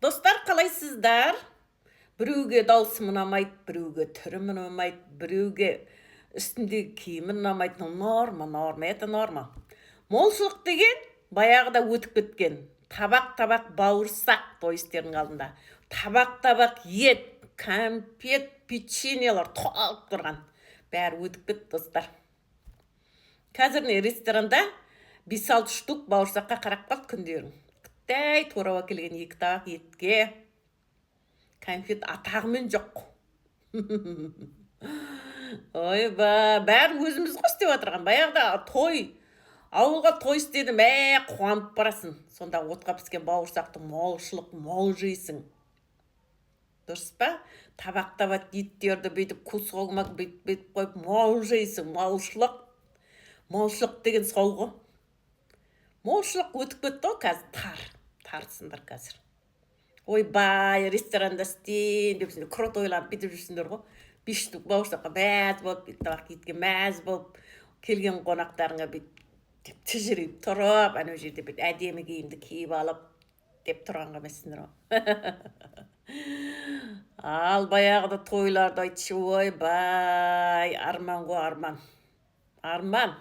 Достар, қалайсыздар? Біреуге даусым ұнамайды, біреуге түрім ұнамайды, біреуге үстіндегі киімім ұнамайды. Норма, это норма. Молшылық деген баяғыда өтіп кеткен. Табақ бауырсақ туристердің алдында. Табақ ет, кәмпет, печеньелер толып тұрған. Бәрі өтіп кетті, достар. Қазір ресторанда 5-6 штук бауырсаққа қарап қалды күндерің. Қытай турап әкелген 2 табақ етке кәмпет атағымен жоқ. Ойба, бәрі өзіміз ғой істеп отырған. Баяғыда ауылға той істеді, қуанып барасың. Сонда отқа піскен бауырсақты молшылық, мол жейсің. Дұрыс па? Табақ еттерді бүйтіп көз қолмақ бүйтіп қойып мол жейсің. Молшылық деген сол ғой. Молшылық өтіп кетті ғой қазір, тарсыңдар қазір. Ойбай, ресторанда істейін деп кротойланып бүйтіп жүрсіңдер ғой. 5 штук бауырсаққа мәз болып, табақ етке мәз болып, келген қонақтарыңа бүйтіп тыжырайып тұрып, ана жерде бүйтіп әдемі киімді киіп алып деп тұрғанға емессіңдер ғой. Ал баяғыда тойларды айтшы, ойбай, арман ғой, арман.